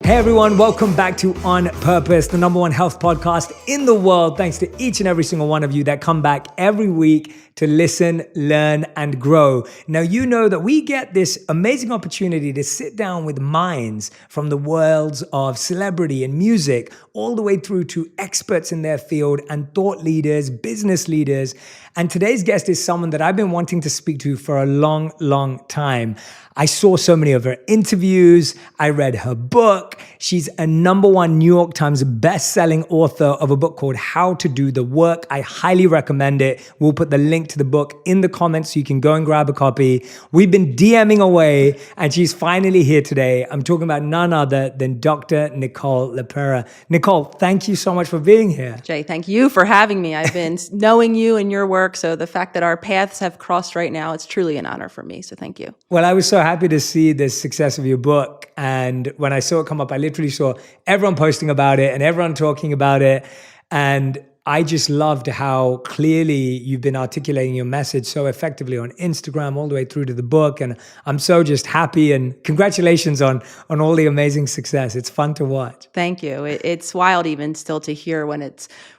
Hey everyone, welcome back to On Purpose, the number one health podcast in the world. Thanks to each and every single one of you that come back every week to listen, learn, and grow. Now, you know that we get this amazing opportunity to sit down with minds from the worlds of celebrity and music, all the way through to experts in their field and thought leaders, business leaders. And today's guest is someone that I've been wanting to speak to for a long, long time. I saw so many of her interviews. I read her book. She's a number one New York Times best-selling author of a book called How to Do the Work. I highly recommend it. We'll put the link to the book in the comments so you can go and grab a copy. We've been DMing away, and she's finally here today. I'm talking about none other than Dr. Nicole LePera. Nicole, thank you so much for being here. Jay, thank you for having me. I've been knowing you and your work, so the fact that our paths have crossed right now, it's truly an honor for me, so thank you. Well, I was so happy to see the success of your book. And when I saw it come up, I literally saw everyone posting about it and everyone talking about it. And I just loved how clearly you've been articulating your message so effectively on Instagram all the way through to the book. And I'm so just happy, and congratulations on all the amazing success. It's fun to watch. Thank you. It's wild even still to hear when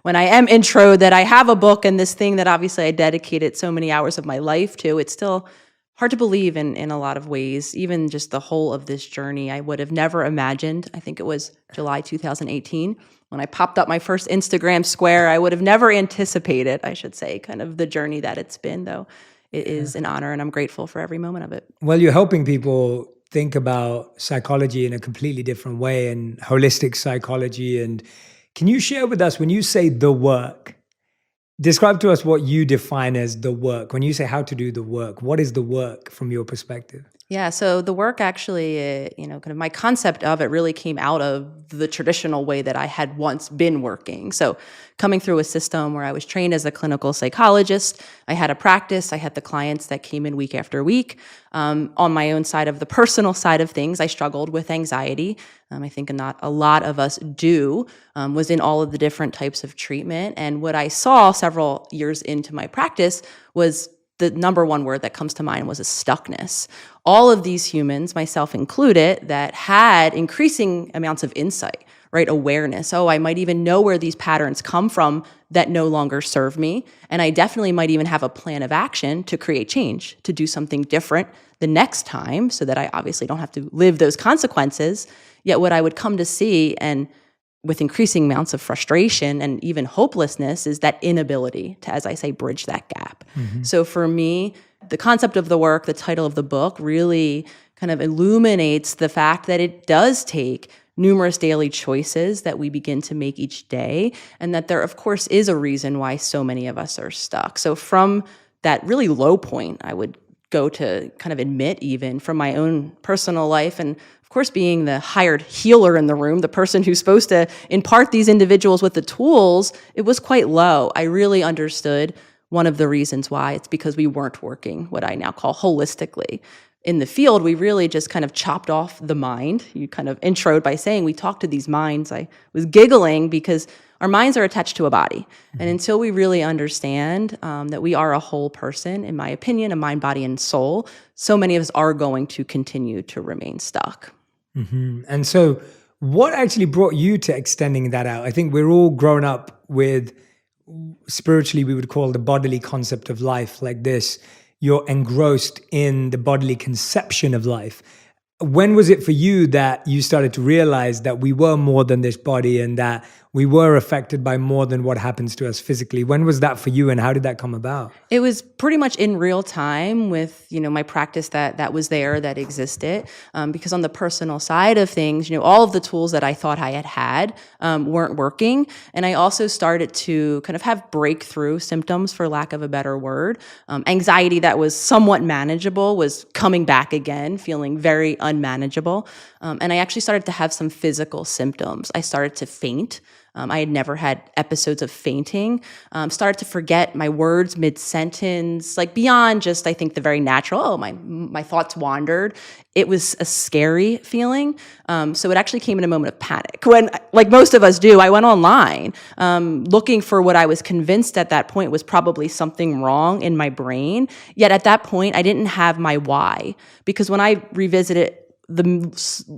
I am intro that I have a book and this thing that obviously I dedicated so many hours of my life to. It's still hard to believe in a lot of ways. Even just the whole of this journey, I would have never imagined. I think it was July 2018 when I popped up my first Instagram square. I would have never anticipated, I should say, kind of the journey that it's been, though. It is an honor, and I'm grateful for every moment of it. Well, you're helping people think about psychology in a completely different way, and holistic psychology. And can you share with us, when you say the work, describe to us what you define as the work. When you say how to do the work, what is the work from your perspective? Yeah, so the work actually, kind of my concept of it really came out of the traditional way that I had once been working. So coming through a system where I was trained as a clinical psychologist, I had a practice, I had the clients that came in week after week. On my own side of the personal side of things, I struggled with anxiety. I think not a lot of us do, was in all of the different types of treatment. And what I saw several years into my practice was the number one word that comes to mind was a stuckness. All of these humans, myself included, that had increasing amounts of insight, right? Awareness. Oh, I might even know where these patterns come from that no longer serve me. And I definitely might even have a plan of action to create change, to do something different the next time so that I obviously don't have to live those consequences. Yet what I would come to see, and with increasing amounts of frustration and even hopelessness, is that inability to, as I say, bridge that gap. Mm-hmm. So for me, the concept of the work, the title of the book, really kind of illuminates the fact that it does take numerous daily choices that we begin to make each day, and that there, of course, is a reason why so many of us are stuck. So from that really low point, I would go to kind of admit, even from my own personal life, and of course, being the hired healer in the room, the person who's supposed to impart these individuals with the tools, it was quite low. I really understood one of the reasons why. It's because we weren't working what I now call holistically. In the field, we really just kind of chopped off the mind. You kind of introed by saying we talked to these minds. I was giggling because our minds are attached to a body. And until we really understand that we are a whole person, in my opinion, a mind, body, and soul, so many of us are going to continue to remain stuck. Mm-hmm. And so what actually brought you to extending that out? I think we're all grown up with, spiritually, we would call the bodily concept of life like this. You're engrossed in the bodily conception of life. When was it for you that you started to realize that we were more than this body and that we were affected by more than what happens to us physically? When was that for you, and how did that come about? It was pretty much in real time with, my practice that was there, that existed. Because on the personal side of things, all of the tools that I thought I had weren't working. And I also started to kind of have breakthrough symptoms, for lack of a better word. Anxiety that was somewhat manageable was coming back again, feeling very unmanageable. And I actually started to have some physical symptoms. I started to faint. I had never had episodes of fainting. Started to forget my words mid-sentence, like beyond just, I think, the very natural, my thoughts wandered. It was a scary feeling. So it actually came in a moment of panic. When, like most of us do, I went online looking for what I was convinced at that point was probably something wrong in my brain. Yet at that point, I didn't have my why. Because when I revisited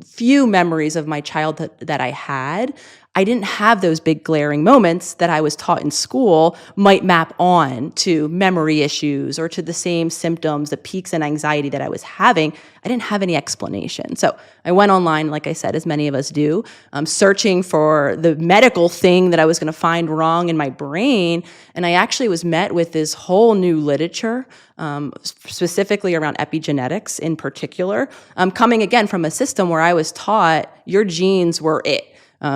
few memories of my childhood that I had, I didn't have those big glaring moments that I was taught in school might map on to memory issues or to the same symptoms, the peaks in anxiety that I was having. I didn't have any explanation. So I went online, like I said, as many of us do, searching for the medical thing that I was going to find wrong in my brain. And I actually was met with this whole new literature, specifically around epigenetics in particular, coming again from a system where I was taught your genes were it.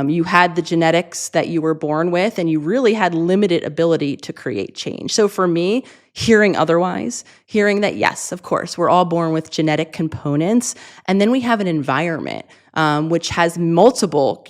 You had the genetics that you were born with, and you really had limited ability to create change. So for me, hearing otherwise, hearing that, yes, of course, we're all born with genetic components, and then we have an environment which has multiple,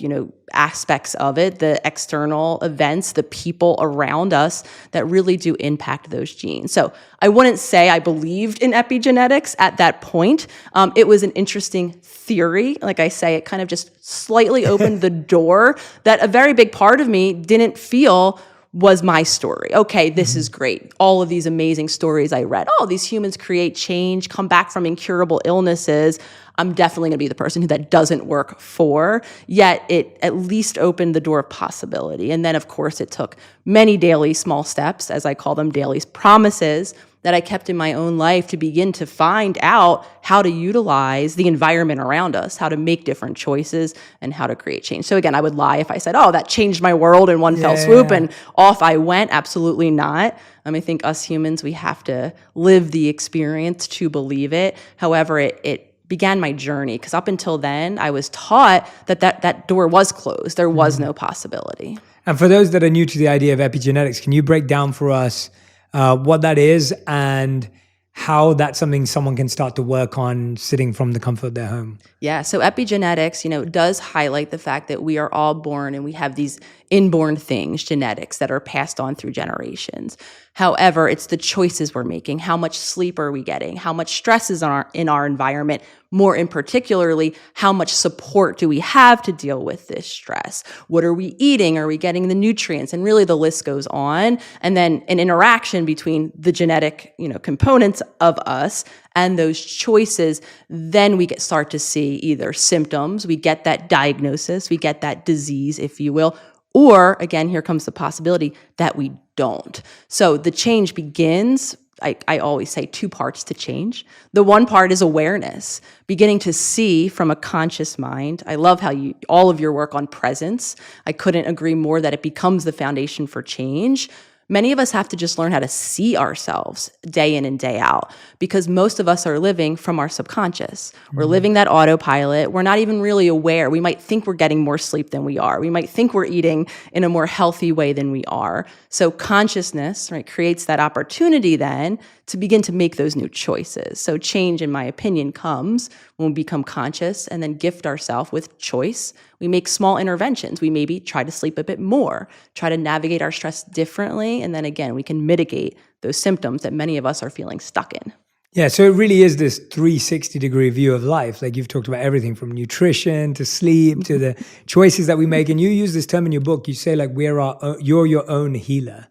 aspects of it, the external events, the people around us that really do impact those genes. So I wouldn't say I believed in epigenetics at that point. It was an interesting theory. Like I say, it kind of just slightly opened the door that a very big part of me didn't feel was my story. Okay, this is great. All of these amazing stories I read. Oh, these humans create change, come back from incurable illnesses. I'm definitely going to be the person who that doesn't work for. Yet it at least opened the door of possibility. And then, of course, it took many daily small steps, as I call them, daily promises, that I kept in my own life to begin to find out how to utilize the environment around us, how to make different choices, and how to create change. So again, I would lie if I said, oh, that changed my world in one fell swoop and off I went. Absolutely not. I think us humans, we have to live the experience to believe it. However, it began my journey, because up until then, I was taught that door was closed. There was no possibility. And for those that are new to the idea of epigenetics, can you break down for us what that is and how that's something someone can start to work on sitting from the comfort of their home? Yeah, so epigenetics, does highlight the fact that we are all born and we have these inborn things, genetics, that are passed on through generations. However, it's the choices we're making. How much sleep are we getting? How much stress is in our environment? More in particularly, how much support do we have to deal with this stress? What are we eating? Are we getting the nutrients? And really the list goes on. And then an interaction between the genetic, components of us and those choices, then we start to see either symptoms, we get that diagnosis, we get that disease, if you will, or again, here comes the possibility that we don't. So the change begins, I always say, two parts to change. The one part is awareness, beginning to see from a conscious mind. I love how all of your work on presence, I couldn't agree more that it becomes the foundation for change. Many of us have to just learn how to see ourselves day in and day out, because most of us are living from our subconscious. We're living that autopilot. We're not even really aware. We might think we're getting more sleep than we are. We might think we're eating in a more healthy way than we are. So consciousness, right, creates that opportunity then to begin to make those new choices. So change, in my opinion, comes when we become conscious and then gift ourselves with choice. We make small interventions. We maybe try to sleep a bit more, try to navigate our stress differently. And then again, we can mitigate those symptoms that many of us are feeling stuck in. Yeah, so it really is this 360-degree view of life. Like you've talked about everything from nutrition to sleep to the choices that we make. And you use this term in your book. You say like you're your own healer.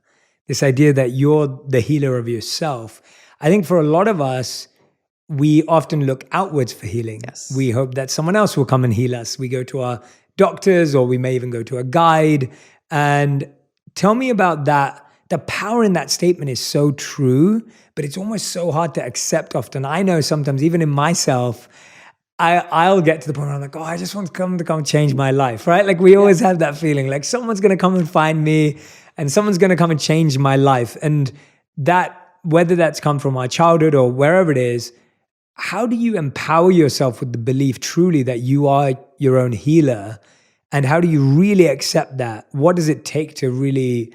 This idea that you're the healer of yourself. I think for a lot of us, we often look outwards for healing. Yes. We hope that someone else will come and heal us. We go to our doctors, or we may even go to a guide. And tell me about that. The power in that statement is so true, but it's almost so hard to accept often. I know sometimes, even in myself, I'll get to the point where I'm like, oh, I just want to come change my life, right? Like we always have that feeling, like someone's going to come and find me and someone's going to come and change my life. And that, whether that's come from our childhood or wherever it is, how do you empower yourself with the belief truly that you are your own healer? And how do you really accept that? What does it take to really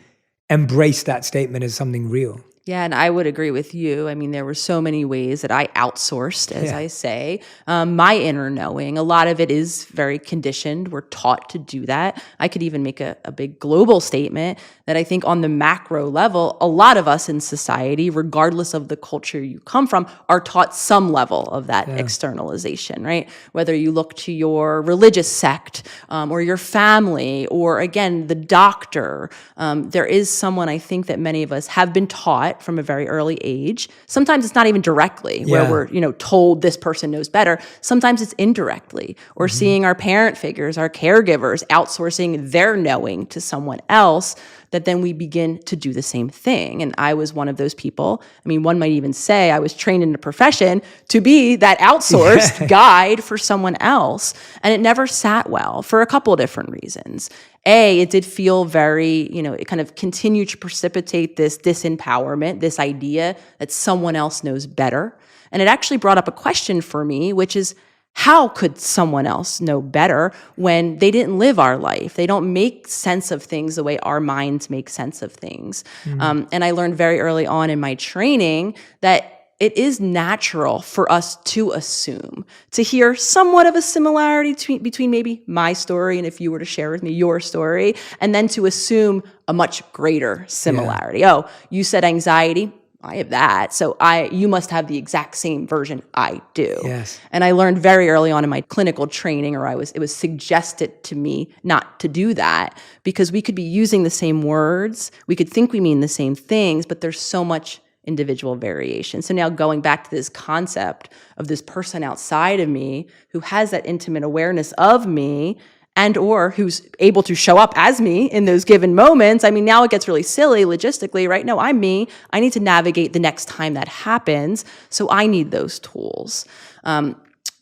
embrace that statement as something real? Yeah, and I would agree with you. I mean, there were so many ways that I outsourced, as I say, my inner knowing. A lot of it is very conditioned. We're taught to do that. I could even make a big global statement that I think on the macro level, a lot of us in society, regardless of the culture you come from, are taught some level of that externalization, right? Whether you look to your religious sect or your family or, again, the doctor, there is someone I think that many of us have been taught taught from a very early age. Sometimes it's not even directly where we're, told this person knows better. Sometimes it's indirectly, or seeing our parent figures, our caregivers outsourcing their knowing to someone else, that then we begin to do the same thing. And I was one of those people. I mean, one might even say I was trained in a profession to be that outsourced guide for someone else. And it never sat well for a couple of different reasons. It did feel very, it kind of continued to precipitate this disempowerment, this idea that someone else knows better. And it actually brought up a question for me, which is, how could someone else know better when they didn't live our life? They don't make sense of things the way our minds make sense of things. And I learned very early on in my training that it is natural for us to assume, to hear somewhat of a similarity between maybe my story and if you were to share with me your story, and then to assume a much greater similarity. Yeah. Oh, you said anxiety. I have that. So you must have the exact same version I do. Yes. And I learned very early on in my clinical training, it was suggested to me not to do that, because we could be using the same words. We could think we mean the same things, but there's so much individual variation. So now going back to this concept of this person outside of me who has that intimate awareness of me, and or who's able to show up as me in those given moments. I mean, now it gets really silly logistically, right? No, I'm me. I need to navigate the next time that happens. So I need those tools.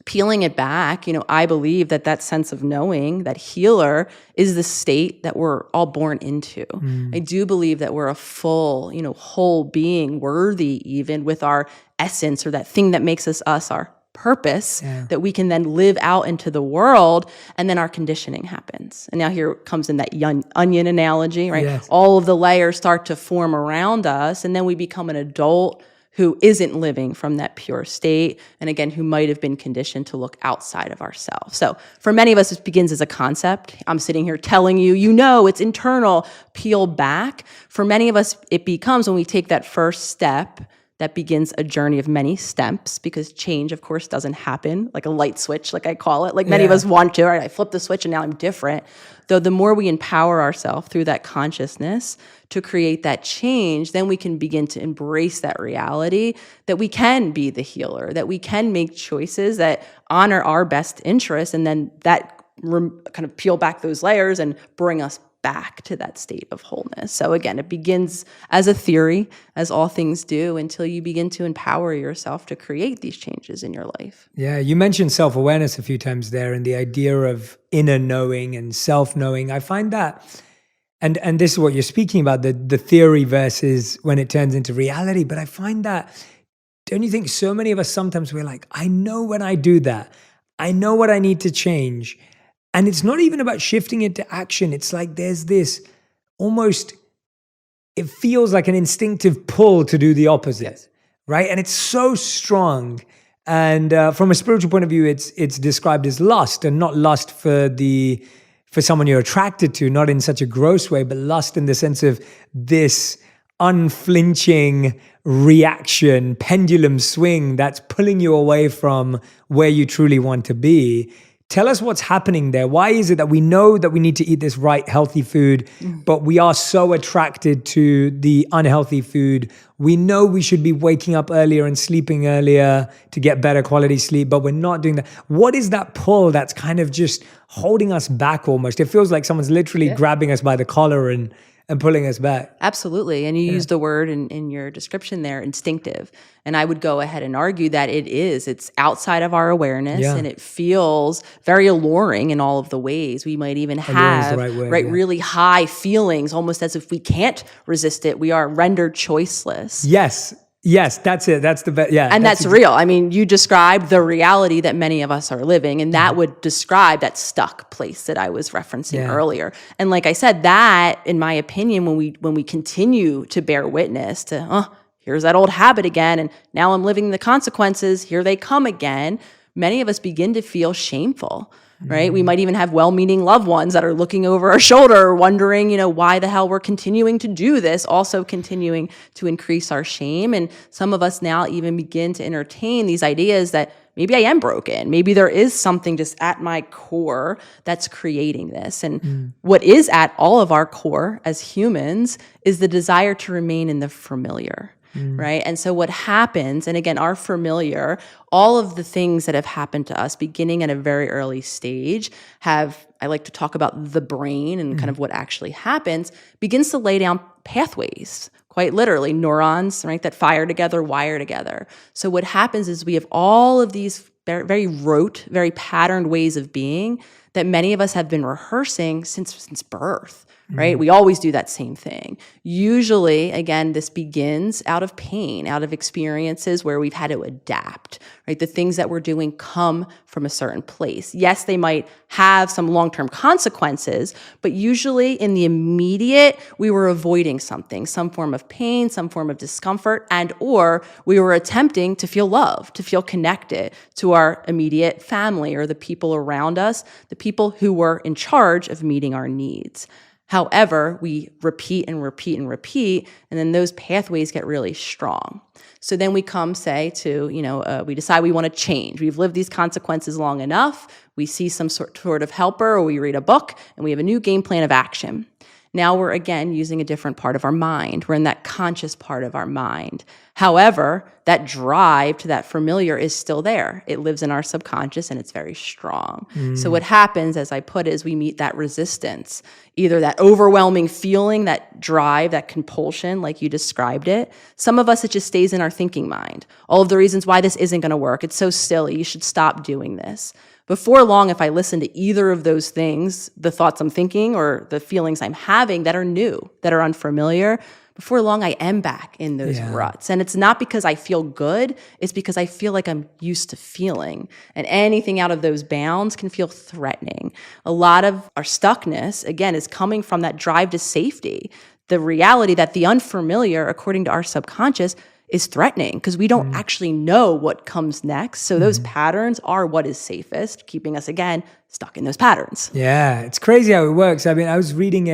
Peeling it back, I believe that sense of knowing, that healer, is the state that we're all born into. I do believe that we're a full, whole being, worthy even with our essence, or that thing that makes us our purpose, that we can then live out into the world, and then our conditioning happens. And now here comes in that onion analogy, right? Yes. All of the layers start to form around us, and then we become an adult who isn't living from that pure state, and again, who might have been conditioned to look outside of ourselves. So for many of us, it begins as a concept. I'm sitting here telling you, it's internal, peel back. For many of us, it becomes, when we take that first step, that begins a journey of many steps, because change, of course, doesn't happen like a light switch, like I call it. Like many of us want to, right? I flip the switch and now I'm different. Though the more we empower ourselves through that consciousness to create that change, then we can begin to embrace that reality that we can be the healer, that we can make choices that honor our best interests, and then that kind of peel back those layers and bring us back to that state of wholeness. So again, it begins as a theory, as all things do, until you begin to empower yourself to create these changes in your life. Yeah, you mentioned self-awareness a few times there, and the idea of inner knowing and self-knowing. I find that, and this is what you're speaking about, the theory versus when it turns into reality. But I find that, don't you think so many of us sometimes we're like, I know when I do that, I know what I need to change. And it's not even about shifting it to action. It's like there's this almost, it feels like an instinctive pull to do the opposite, right? And it's so strong. And from a spiritual point of view, it's described as lust, and not lust for someone you're attracted to, not in such a gross way, but lust in the sense of this unflinching reaction, pendulum swing that's pulling you away from where you truly want to be. Tell us what's happening there. Why is it that we know that we need to eat this right, healthy food, but we are so attracted to the unhealthy food? We know we should be waking up earlier and sleeping earlier to get better quality sleep, but we're not doing that. What is that pull that's kind of just holding us back almost? It feels like someone's literally grabbing us by the collar and pulling us back. Absolutely. And you used the word in your description there, instinctive. And I would go ahead and argue that it's outside of our awareness, and it feels very alluring in all of the ways. We might even have really high feelings, almost as if we can't resist it. We are rendered choiceless. Yes, that's it. That's the best. Yeah. And that's real. I mean, you described the reality that many of us are living, and that would describe that stuck place that I was referencing earlier. And like I said, that, in my opinion, when we continue to bear witness to, here's that old habit again, and now I'm living the consequences, here they come again, many of us begin to feel shameful. Right? We might even have well-meaning loved ones that are looking over our shoulder, wondering, why the hell we're continuing to do this, also continuing to increase our shame. And some of us now even begin to entertain these ideas that maybe I am broken. Maybe there is something just at my core that's creating this. And what is at all of our core as humans is the desire to remain in the familiar. right? And so what happens, and again, our familiar, all of the things that have happened to us beginning at a very early stage I like to talk about the brain and kind of what actually happens, begins to lay down pathways, quite literally, neurons, right, that fire together, wire together. So what happens is we have all of these very rote, very patterned ways of being that many of us have been rehearsing since birth, right? We always do that same thing. Usually, again, this begins out of pain, out of experiences where we've had to adapt, right? The things that we're doing come from a certain place. Yes, they might have some long-term consequences, but usually in the immediate, we were avoiding something, some form of pain, some form of discomfort, and or we were attempting to feel loved, to feel connected to our immediate family or the people around us, the people who were in charge of meeting our needs. However, we repeat and repeat and repeat, and then those pathways get really strong. So then we come, say, to, we decide we want to change. We've lived these consequences long enough. We see some sort of helper, or we read a book, and we have a new game plan of action. Now we're, again, using a different part of our mind. We're in that conscious part of our mind. However, that drive to that familiar is still there. It lives in our subconscious, and it's very strong. So what happens, as I put it, is we meet that resistance, either that overwhelming feeling, that drive, that compulsion, like you described it. Some of us, it just stays in our thinking mind. All of the reasons why this isn't going to work. It's so silly. You should stop doing this. Before long, if I listen to either of those things, the thoughts I'm thinking or the feelings I'm having that are new, that are unfamiliar, before long, I am back in those ruts. And it's not because I feel good, it's because I feel like I'm used to feeling. And anything out of those bounds can feel threatening. A lot of our stuckness, again, is coming from that drive to safety. The reality that the unfamiliar, according to our subconscious, is threatening because we don't actually know what comes next. So those patterns are what is safest, keeping us, again, stuck in those patterns. Yeah, it's crazy how it works. I mean, I was reading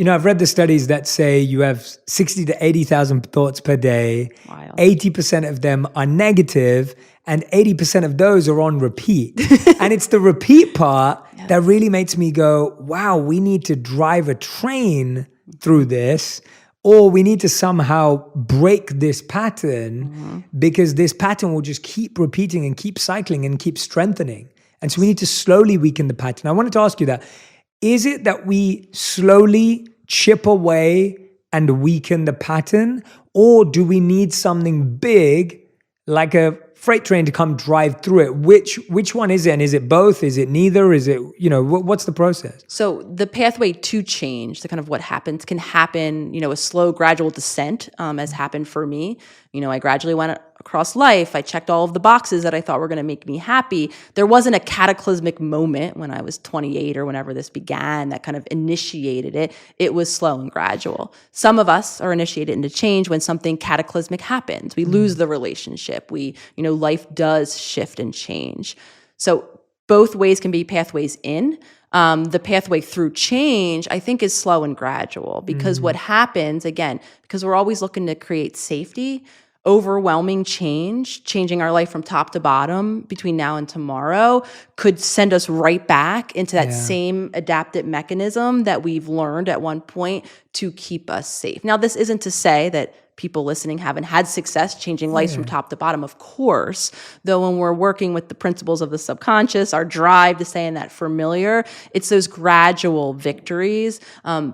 I've read the studies that say you have 60 to 80,000 thoughts per day. Wild. 80% of them are negative, and 80% of those are on repeat. And it's the repeat part that really makes me go, wow, we need to drive a train through this, or we need to somehow break this pattern because this pattern will just keep repeating and keep cycling and keep strengthening. And so we need to slowly weaken the pattern. I wanted to ask you that. Is it that we slowly chip away and weaken the pattern, or do we need something big like a freight train to come drive through it? Which one is it? And is it both? Is it neither? Is it, what's the process? So the pathway to change, the kind of what happens, can happen, a slow, gradual descent, as happened for me. I gradually went across life. I checked all of the boxes that I thought were going to make me happy. There wasn't a cataclysmic moment when I was 28 or whenever this began that kind of initiated it. It was slow and gradual. Some of us are initiated into change when something cataclysmic happens. We lose the relationship. Life does shift and change. So both ways can be pathways in. The pathway through change, I think, is slow and gradual because what happens, again, because we're always looking to create safety, overwhelming change, changing our life from top to bottom between now and tomorrow could send us right back into that same adaptive mechanism that we've learned at one point to keep us safe. Now, this isn't to say that people listening haven't had success changing lives from top to bottom, of course. Though when we're working with the principles of the subconscious, our drive to stay in that familiar, it's those gradual victories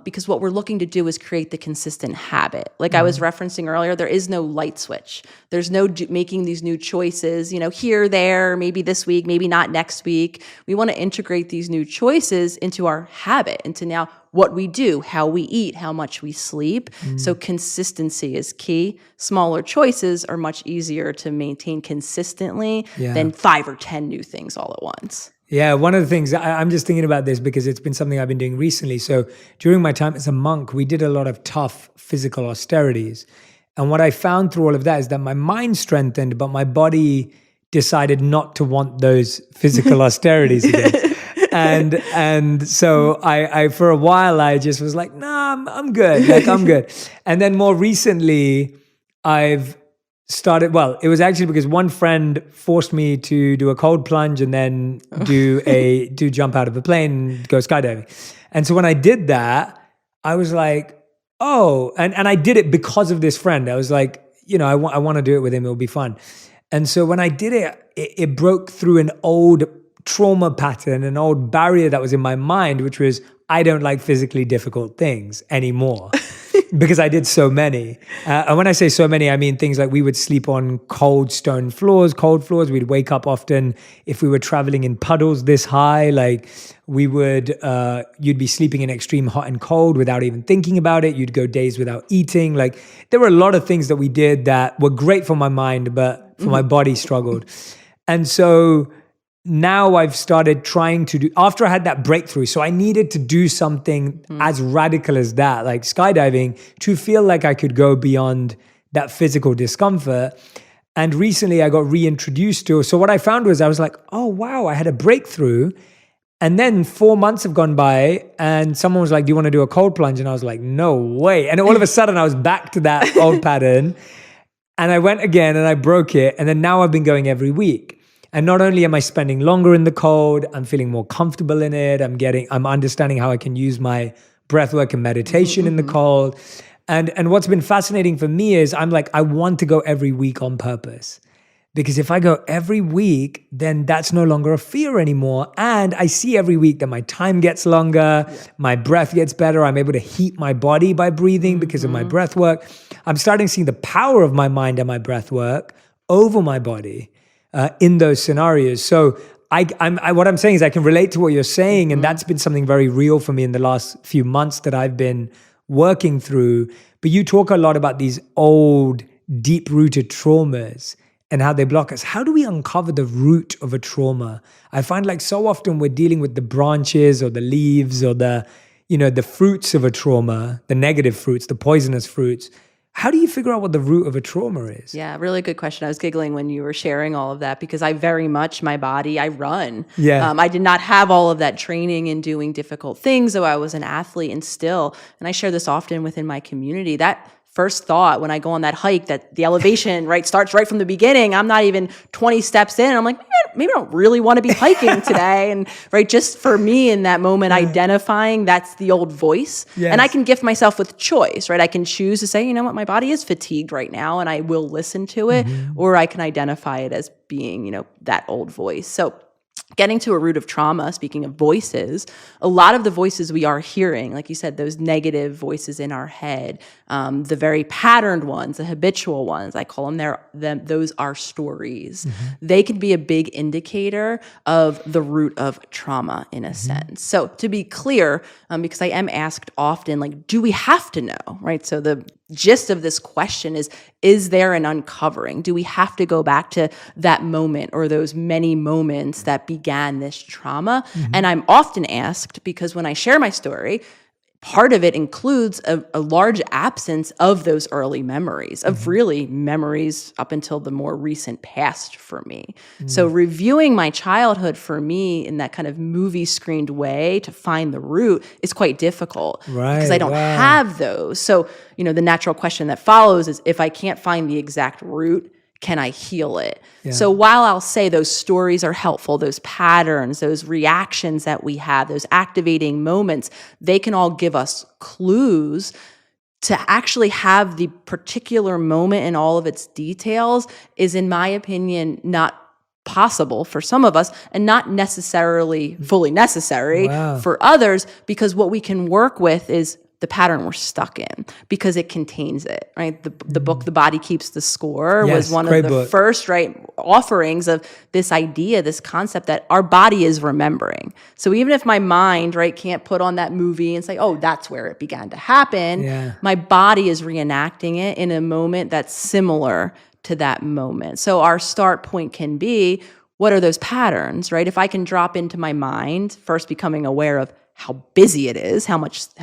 because what we're looking to do is create the consistent habit. Like I was referencing earlier, there is no light switch. There's no making these new choices, here, there, maybe this week, maybe not next week. We want to integrate these new choices into our habit, into now what we do, how we eat, how much we sleep. So consistency is key. Smaller choices are much easier to maintain consistently than 5 or 10 new things all at once. Yeah, one of the things, I'm just thinking about this because it's been something I've been doing recently. So during my time as a monk, we did a lot of tough physical austerities. And what I found through all of that is that my mind strengthened, but my body decided not to want those physical austerities again. And so I for a while I just was like, nah, I'm good. Like I'm good. And then more recently I've started, it was actually because one friend forced me to do a cold plunge and then do jump out of a plane and go skydiving. And so when I did that, I was like, oh, and I did it because of this friend. I was like, I want to do it with him. It'll be fun. And so when I did it, it broke through an old trauma pattern, an old barrier that was in my mind, which was I don't like physically difficult things anymore because I did so many. And when I say so many, I mean things like we would sleep on cold floors. We'd wake up often if we were traveling in puddles this high, like we would, you'd be sleeping in extreme hot and cold without even thinking about it. You'd go days without eating. Like there were a lot of things that we did that were great for my mind, but for my body struggled. And so now I've started trying to do, after I had that breakthrough, so I needed to do something as radical as that, like skydiving, to feel like I could go beyond that physical discomfort. And recently I got reintroduced to, so what I found was I was like, oh wow, I had a breakthrough. And then 4 months have gone by and someone was like, do you want to do a cold plunge? And I was like, no way. And all of a sudden I was back to that old pattern. And I went again and I broke it. And then now I've been going every week. And not only am I spending longer in the cold, I'm feeling more comfortable in it. I'm understanding how I can use my breath work and meditation in the cold. And what's been fascinating for me is I'm like, I want to go every week on purpose. Because if I go every week, then that's no longer a fear anymore. And I see every week that my time gets longer, my breath gets better. I'm able to heat my body by breathing because of my breath work. I'm starting to see the power of my mind and my breath work over my body in those scenarios. So what I'm saying is I can relate to what you're saying. And that's been something very real for me in the last few months that I've been working through. But you talk a lot about these old, deep-rooted traumas and how they block us. How do we uncover the root of a trauma? I find like so often we're dealing with the branches or the leaves or the fruits of a trauma, the negative fruits, the poisonous fruits. How do you figure out what the root of a trauma is? Yeah, really good question. I was giggling when you were sharing all of that because I very much, my body, I run. Yeah. I did not have all of that training in doing difficult things, though I was an athlete and still, and I share this often within my community, that first thought when I go on that hike, that the elevation starts right from the beginning. I'm not even 20 steps in. I'm like, maybe I don't really want to be hiking today. And just for me in that moment, identifying that's the old voice. Yes. And I can gift myself with choice, I can choose to say, you know what, my body is fatigued right now and I will listen to it, or I can identify it as being, that old voice. So getting to a root of trauma, speaking of voices, a lot of the voices we are hearing, like you said, those negative voices in our head, the very patterned ones, the habitual ones, I call them, those are stories. They can be a big indicator of the root of trauma in a sense. So to be clear, because I am asked often, do we have to know, So the gist of this question is there an uncovering? Do we have to go back to that moment or those many moments that began this trauma? And I'm often asked, because when I share my story, part of it includes a large absence of those early memories, of really memories up until the more recent past for me. So reviewing my childhood for me in that kind of movie screened way to find the root is quite difficult because I don't have those. So, the natural question that follows is, if I can't find the exact root, can I heal it? Yeah. So while I'll say those stories are helpful, those patterns, those reactions that we have, those activating moments, they can all give us clues to actually have the particular moment in all of its details is, in my opinion, not possible for some of us and not necessarily fully necessary for others, because what we can work with is the pattern we're stuck in because it contains it, The book, The Body Keeps the Score, was one of the first, offerings of this idea, this concept that our body is remembering. So even if my mind, can't put on that movie and say, oh, that's where it began to happen, my body is reenacting it in a moment that's similar to that moment. So our start point can be, what are those patterns, If I can drop into my mind, first becoming aware of how busy it is, how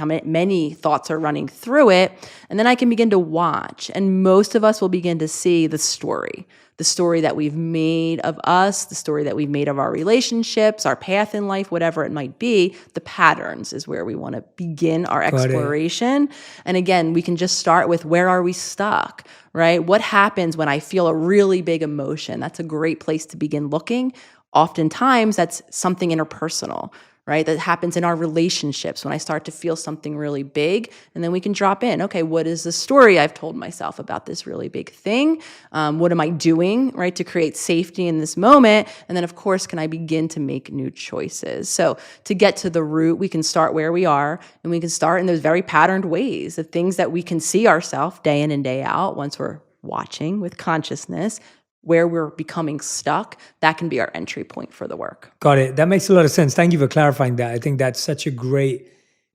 many thoughts are running through it, and then I can begin to watch. And most of us will begin to see the story that we've made of us, the story that we've made of our relationships, our path in life, whatever it might be. The patterns is where we want to begin our exploration. And again, we can just start with, where are we stuck, What happens when I feel a really big emotion? That's a great place to begin looking. Oftentimes, that's something interpersonal, right? That happens in our relationships when I start to feel something really big, and then we can drop in, okay, what is the story I've told myself about this really big thing? What am I doing, right, to create safety in this moment? And then, of course, can I begin to make new choices? So to get to the root, we can start where we are, and we can start in those very patterned ways, the things that we can see ourselves day in and day out once we're watching with consciousness, where we're becoming stuck. That can be our entry point for the work. Got it. That makes a lot of sense. Thank you for clarifying that. I think that's such a great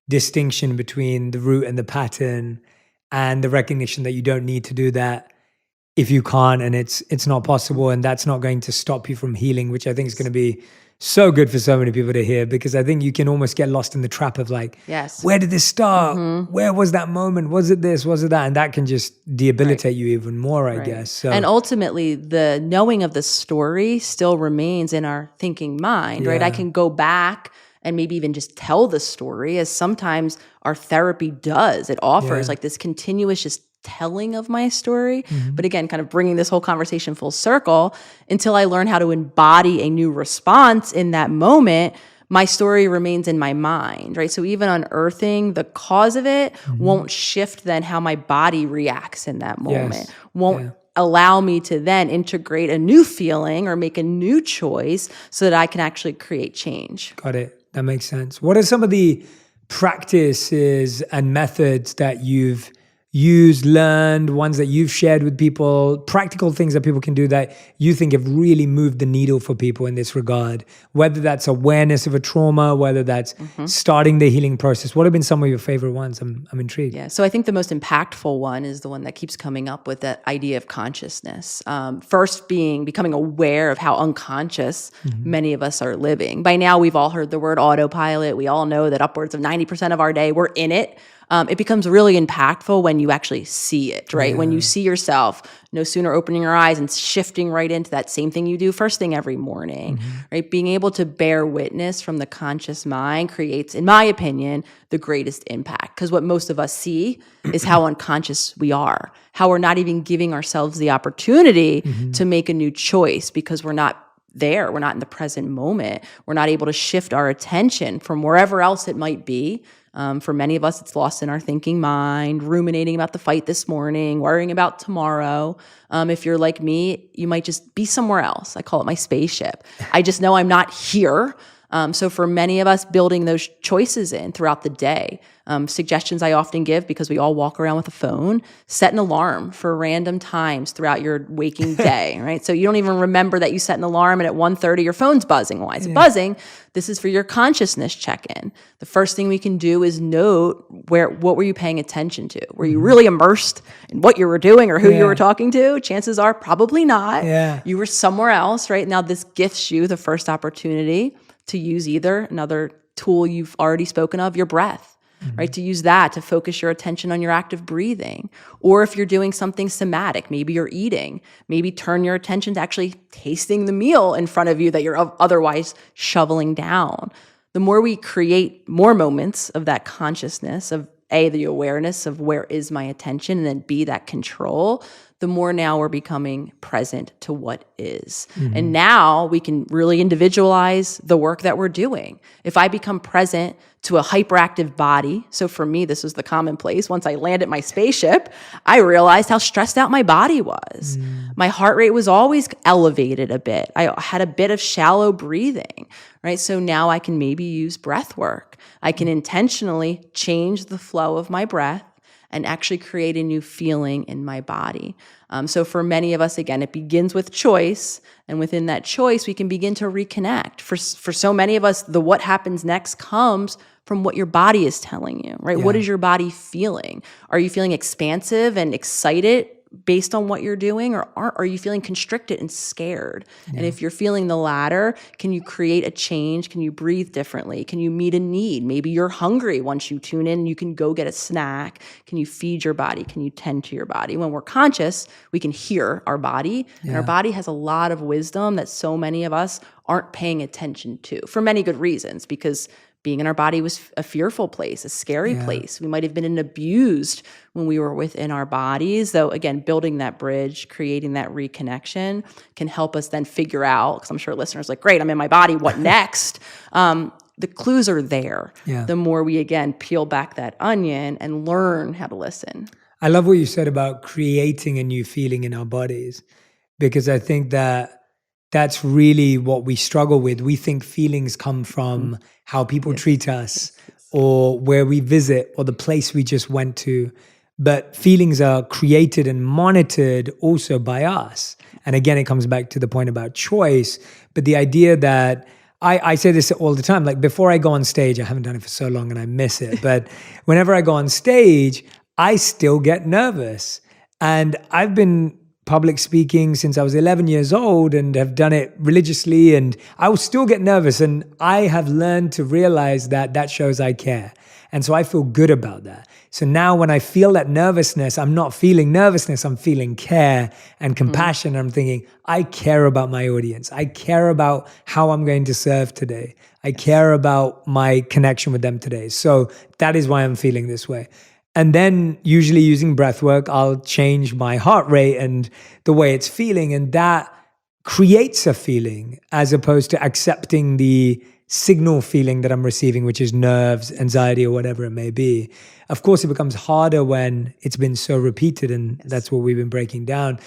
distinction between the root and the pattern, and the recognition that you don't need to do that if you can't, and it's not possible, and that's not going to stop you from healing, which I think is going to be so good for so many people to hear, because I think you can almost get lost in the trap of like, yes, where did this start? Where was that moment? Was it this? Was it that? And that can just debilitate you even more, I guess. So, and ultimately, the knowing of the story still remains in our thinking mind, right? I can go back and maybe even just tell the story, as sometimes our therapy does. It offers like this continuous just telling of my story. But again, kind of bringing this whole conversation full circle, until I learn how to embody a new response in that moment, my story remains in my mind, right? So even unearthing the cause of it won't shift then how my body reacts in that moment, won't allow me to then integrate a new feeling or make a new choice so that I can actually create change. Got it. That makes sense. What are some of the practices and methods that you've used, learned, ones that you've shared with people, practical things that people can do that you think have really moved the needle for people in this regard? Whether that's awareness of a trauma, whether that's starting the healing process. What have been some of your favorite ones? I'm intrigued. Yeah. So I think the most impactful one is the one that keeps coming up with that idea of consciousness. First becoming aware of how unconscious many of us are living. By now, we've all heard the word autopilot. We all know that upwards of 90% of our day, we're in it. It becomes really impactful when you actually see it, right? When you see yourself, no sooner opening your eyes and shifting right into that same thing you do first thing every morning, right? Being able to bear witness from the conscious mind creates, in my opinion, the greatest impact. Because what most of us see is how unconscious we are, how we're not even giving ourselves the opportunity to make a new choice because we're not there. We're not in the present moment. We're not able to shift our attention from wherever else it might be. For many of us, it's lost in our thinking mind, ruminating about the fight this morning, worrying about tomorrow. If you're like me, you might just be somewhere else. I call it my spaceship. I just know I'm not here. So for many of us, building those choices in throughout the day, suggestions I often give, because we all walk around with a phone, set an alarm for random times throughout your waking day, right? So you don't even remember that you set an alarm, and at 1:30 your phone's buzzing. Why is it buzzing? This is for your consciousness check-in. The first thing we can do is note what were you paying attention to? Were you really immersed in what you were doing or who you were talking to? Chances are probably not. You were somewhere else, right? Now this gifts you the first opportunity to use either another tool you've already spoken of, your breath, right? To use that to focus your attention on your active breathing. Or if you're doing something somatic, maybe you're eating, maybe turn your attention to actually tasting the meal in front of you that you're otherwise shoveling down. The more we create more moments of that consciousness, of A, the awareness of where is my attention, and then B, that control, the more now we're becoming present to what is. And now we can really individualize the work that we're doing. If I become present to a hyperactive body, so for me, this was the commonplace. Once I landed my spaceship, I realized how stressed out my body was. My heart rate was always elevated a bit. I had a bit of shallow breathing, right? So now I can maybe use breath work. I can intentionally change the flow of my breath and actually create a new feeling in my body. So for many of us, again, it begins with choice. And within that choice, we can begin to reconnect. For so many of us, the what happens next comes from what your body is telling you, right? What is your body feeling? Are you feeling expansive and excited based on what you're doing, or are you feeling constricted and scared? And if you're feeling the latter, can you create a change? Can you breathe differently? Can you meet a need? Maybe you're hungry. Once you tune in, you can go get a snack. Can you feed your body? Can you tend to your body? When we're conscious, we can hear our body, and our body has a lot of wisdom that so many of us aren't paying attention to, for many good reasons, because being in our body was a fearful place, a scary place. We might have been abused when we were within our bodies. Though, again, building that bridge, creating that reconnection can help us then figure out, because I'm sure listeners are like, great, I'm in my body, what next? the clues are there. Yeah. The more we, again, peel back that onion and learn how to listen. I love what you said about creating a new feeling in our bodies, because I think that that's really what we struggle with. We think feelings come from how people treat us or where we visit or the place we just went to. But feelings are created and monitored also by us. And again, it comes back to the point about choice. But the idea that I say this all the time, like before I go on stage, I haven't done it for so long and I miss it. But whenever I go on stage, I still get nervous. And I've been public speaking since I was 11 years old and have done it religiously, and I will still get nervous. And I have learned to realize that that shows I care. And so I feel good about that. So now when I feel that nervousness, I'm not feeling nervousness, I'm feeling care and compassion. I'm thinking, I care about my audience. I care about how I'm going to serve today. I care about my connection with them today. So that is why I'm feeling this way. And then usually using breath work, I'll change my heart rate and the way it's feeling. And that creates a feeling as opposed to accepting the signal feeling that I'm receiving, which is nerves, anxiety, or whatever it may be. Of course, it becomes harder when it's been so repeated, and that's what we've been breaking down.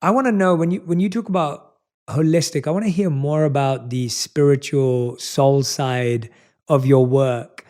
I want to know, when you talk about holistic, I want to hear more about the spiritual soul side of your work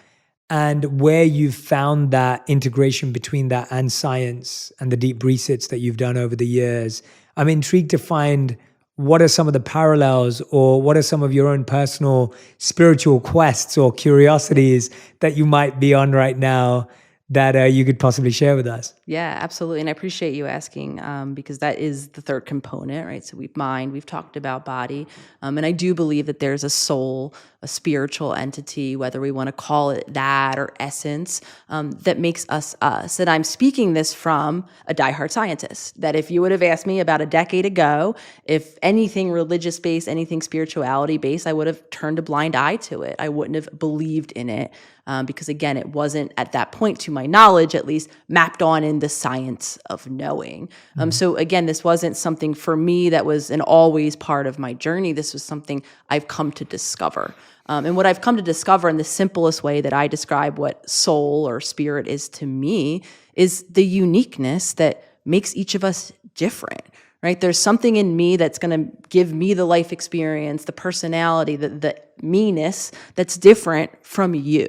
and where you've found that integration between that and science and the deep resets that you've done over the years. I'm intrigued to find what are some of the parallels, or what are some of your own personal spiritual quests or curiosities that you might be on right now that you could possibly share with us? Yeah, absolutely. And I appreciate you asking, because that is the third component, right? So we've talked about body. And I do believe that there's a soul, a spiritual entity, whether we want to call it that or essence, that makes us us. And I'm speaking this from a diehard scientist, that if you would have asked me about a decade ago, if anything religious-based, anything spirituality-based, I would have turned a blind eye to it. I wouldn't have believed in it. Because again, it wasn't at that point, to my knowledge at least, mapped on in the science of knowing. So again, this wasn't something for me that was an always part of my journey. This was something I've come to discover. And what I've come to discover in the simplest way that I describe what soul or spirit is to me is the uniqueness that makes each of us different. Right? There's something in me that's going to give me the life experience, the personality, the me-ness that's different from you.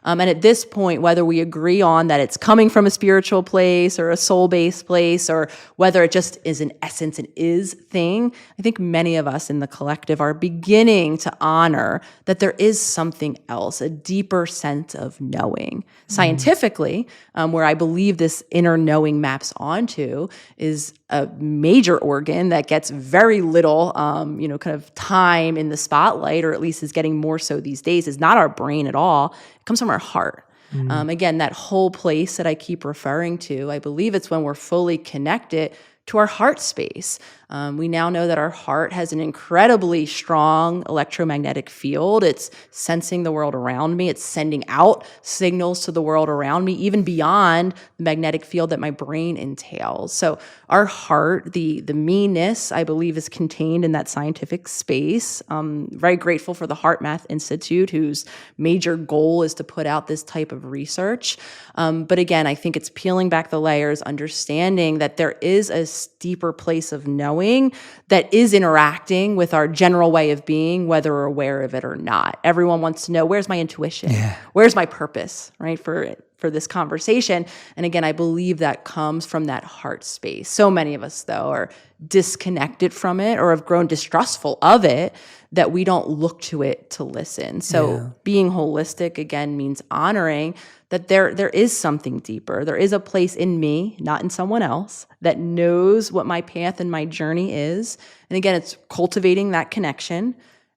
And at this point, whether we agree on that it's coming from a spiritual place or a soul-based place, or whether it just is an essence and is thing, I think many of us in the collective are beginning to honor that there is something else, a deeper sense of knowing. Scientifically, where I believe this inner knowing maps onto is a major organ that gets very little, kind of time in the spotlight, or at least is getting more so these days, is not our brain at all. It comes from our heart. Again, that whole place that I keep referring to, I believe it's when we're fully connected to our heart space. We now know that our heart has an incredibly strong electromagnetic field. It's sensing the world around me. It's sending out signals to the world around me, even beyond the magnetic field that my brain entails. So our heart, the me-ness, I believe, is contained in that scientific space. Very grateful for the Heart Math Institute, whose major goal is to put out this type of research. But again, I think it's peeling back the layers, understanding that there is a deeper place of knowing that is interacting with our general way of being, whether we're aware of it or not. Everyone wants to know, where's my intuition? Yeah. Where's my purpose, right, for this conversation? And again, I believe that comes from that heart space. So many of us, though, are disconnected from it or have grown distrustful of it, that we don't look to it to listen. So being holistic, again, means honoring that there is something deeper. There is a place in me, not in someone else, that knows what my path and my journey is. And again, it's cultivating that connection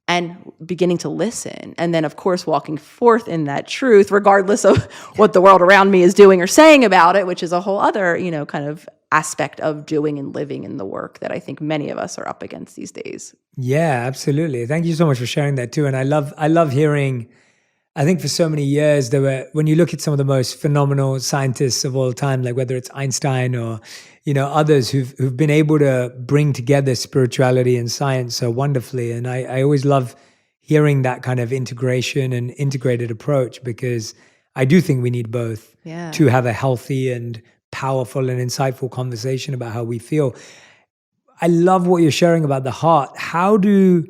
and beginning to listen. And then, of course, walking forth in that truth, regardless of what the world around me is doing or saying about it, which is a whole other, kind of aspect of doing and living in the work that I think many of us are up against these days. Yeah, absolutely. Thank you so much for sharing that too. And I love hearing, I think for so many years, when you look at some of the most phenomenal scientists of all time, like whether it's Einstein or, others who've been able to bring together spirituality and science so wonderfully. And I always love hearing that kind of integration and integrated approach, because I do think we need both to have a healthy and powerful and insightful conversation about how we feel. I love what you're sharing about the heart. How do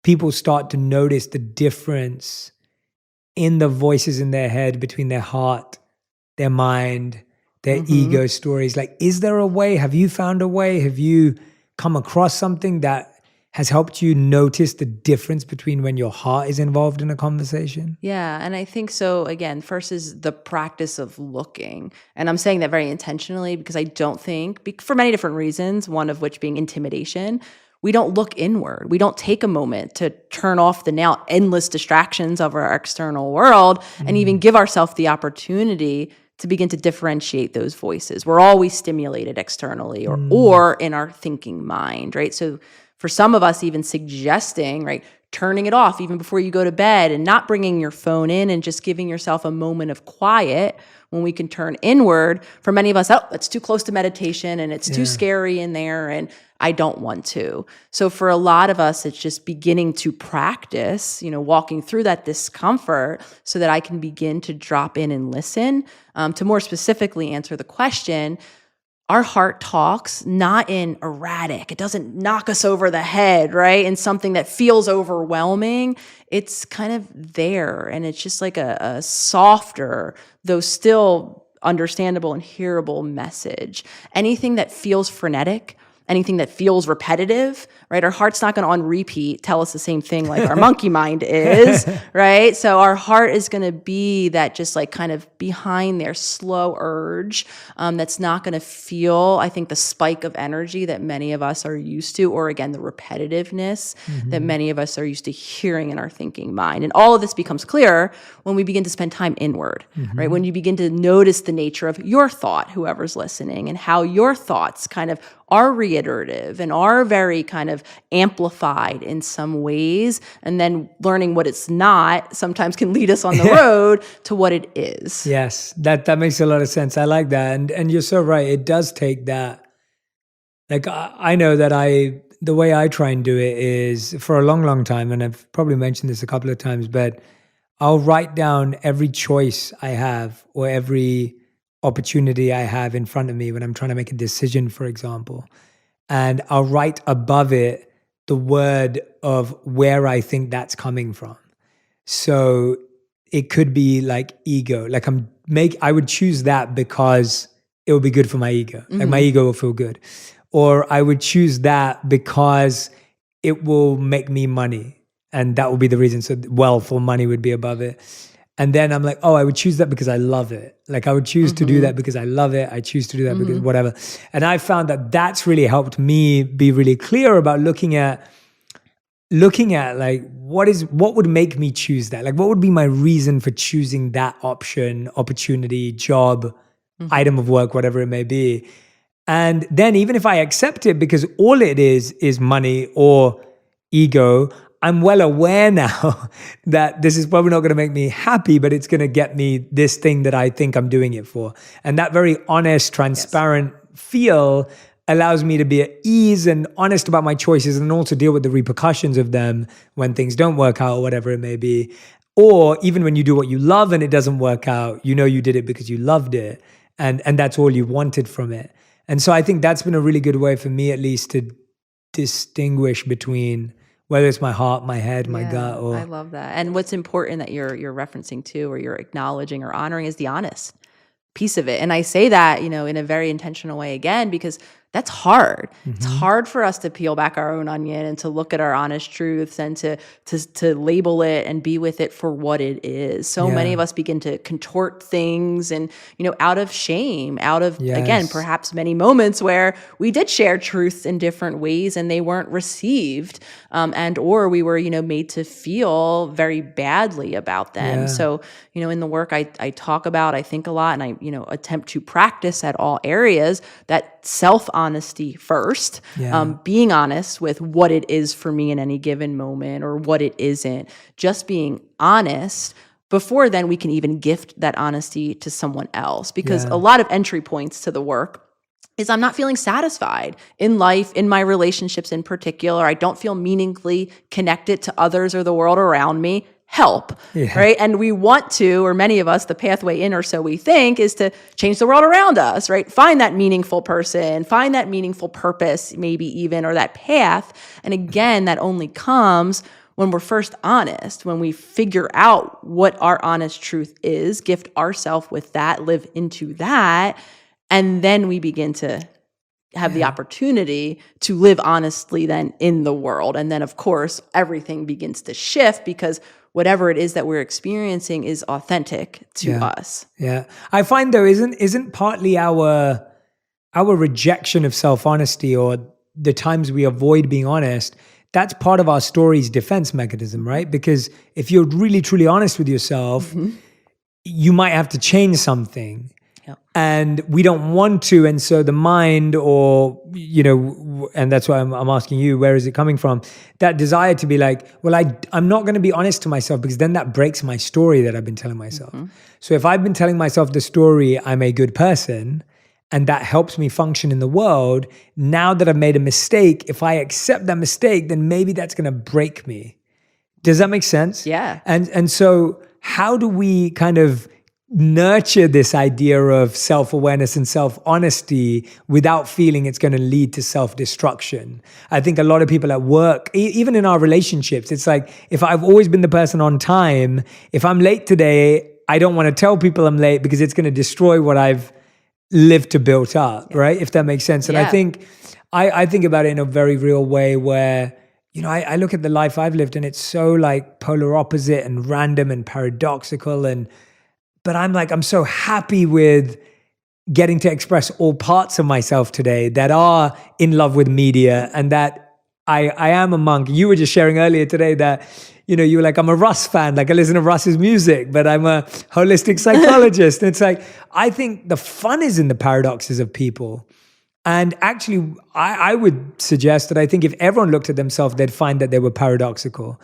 people start to notice the difference in the voices in their head between their heart, their mind, their ego stories? Like, is there a way? Have you found a way? Have you come across something that has helped you notice the difference between when your heart is involved in a conversation? Yeah, and I think so. Again, first is the practice of looking. And I'm saying that very intentionally because I don't think, for many different reasons, one of which being intimidation, we don't look inward. We don't take a moment to turn off the now endless distractions of our external world and even give ourselves the opportunity to begin to differentiate those voices. We're always stimulated externally or in our thinking mind, right? So for some of us, even suggesting, right, turning it off even before you go to bed and not bringing your phone in and just giving yourself a moment of quiet when we can turn inward. For many of us, oh, that's too close to meditation and it's too scary in there and I don't want to. So for a lot of us, it's just beginning to practice, walking through that discomfort so that I can begin to drop in and listen. To more specifically answer the question, our heart talks not in erratic. It doesn't knock us over the head, right? In something that feels overwhelming. It's kind of there. And it's just like a softer, though still understandable and hearable message. Anything that feels frenetic, anything that feels repetitive, right? Our heart's not going to on repeat tell us the same thing like our monkey mind is, right? So our heart is going to be that just like kind of behind there, slow urge that's not going to feel, I think, the spike of energy that many of us are used to, or again, the repetitiveness that many of us are used to hearing in our thinking mind. And all of this becomes clearer when we begin to spend time inward, right? When you begin to notice the nature of your thought, whoever's listening, and how your thoughts kind of are reiterative and are very kind of amplified in some ways, and then learning what it's not sometimes can lead us on the road to what it is. Yes, that makes a lot of sense. I like that. And you're so right. It does take that. Like, I know that the way I try and do it is for a long, long time, and I've probably mentioned this a couple of times, but I'll write down every choice I have or every opportunity I have in front of me when I'm trying to make a decision, for example. And I'll write above it the word of where I think that's coming from. So it could be like ego. Like I would choose that because it will be good for my ego. Like my ego will feel good. Or I would choose that because it will make me money. And that will be the reason. So wealth or money would be above it. And then I'm like, oh, I would choose that because I love it. Like I would choose to do that because I love it. I choose to do that because whatever. And I found that that's really helped me be really clear about looking at like, what would make me choose that? Like, what would be my reason for choosing that option, opportunity, job, item of work, whatever it may be. And then even if I accept it because all it is money or ego, I'm well aware now that this is probably not going to make me happy, but it's going to get me this thing that I think I'm doing it for. And that very honest, transparent feel allows me to be at ease and honest about my choices and also deal with the repercussions of them when things don't work out or whatever it may be. Or even when you do what you love and it doesn't work out, you know you did it because you loved it and that's all you wanted from it. And so I think that's been a really good way for me at least to distinguish between whether it's my heart, my head, my gut, or... I love that. And what's important that you're referencing to or you're acknowledging or honoring is the honest piece of it. And I say that, in a very intentional way again, because that's hard. It's hard for us to peel back our own onion and to look at our honest truths and to label it and be with it for what it is. So many of us begin to contort things and, out of shame, out of, again, perhaps many moments where we did share truths in different ways and they weren't received and or we were, made to feel very badly about them. So, in the work I talk about, I think a lot and I, attempt to practice at all areas that self-honesty first, being honest with what it is for me in any given moment or what it isn't, just being honest. Before then, we can even gift that honesty to someone else because a lot of entry points to the work is I'm not feeling satisfied in life, in my relationships in particular. I don't feel meaningfully connected to others or the world around me. Help, right? And we want to, or many of us, the pathway in, or so we think, is to change the world around us, right? Find that meaningful person, find that meaningful purpose, maybe even, or that path. And again, that only comes when we're first honest, when we figure out what our honest truth is, gift ourselves with that, live into that, and then we begin to have the opportunity to live honestly then in the world. And then, of course, everything begins to shift because whatever it is that we're experiencing is authentic to us. Yeah. I find though, isn't partly our rejection of self-honesty, or the times we avoid being honest, that's part of our story's defense mechanism, right? Because if you're really truly honest with yourself, you might have to change something. And we don't want to. And so the mind, or, and that's why I'm asking you, where is it coming from? That desire to be like, well, I'm not going to be honest to myself, because then that breaks my story that I've been telling myself. So if I've been telling myself the story, I'm a good person, and that helps me function in the world, now that I've made a mistake, if I accept that mistake, then maybe that's going to break me. Does that make sense? Yeah. And so how do we kind of nurture this idea of self-awareness and self-honesty without feeling it's going to lead to self-destruction? I think a lot of people at work, even in our relationships, it's like, if I've always been the person on time, if I'm late today, I don't want to tell people I'm late because it's going to destroy what I've lived to build up, right? If that makes sense. And I think about it in a very real way where, I look at the life I've lived and it's so like polar opposite and random and paradoxical, but I'm so happy with getting to express all parts of myself today that are in love with media, and that I am a monk. You were just sharing earlier today that, you were like, I'm a Russ fan, like I listen to Russ's music, but I'm a holistic psychologist. And it's like, I think the fun is in the paradoxes of people. And actually, I would suggest that I think if everyone looked at themselves, they'd find that they were paradoxical.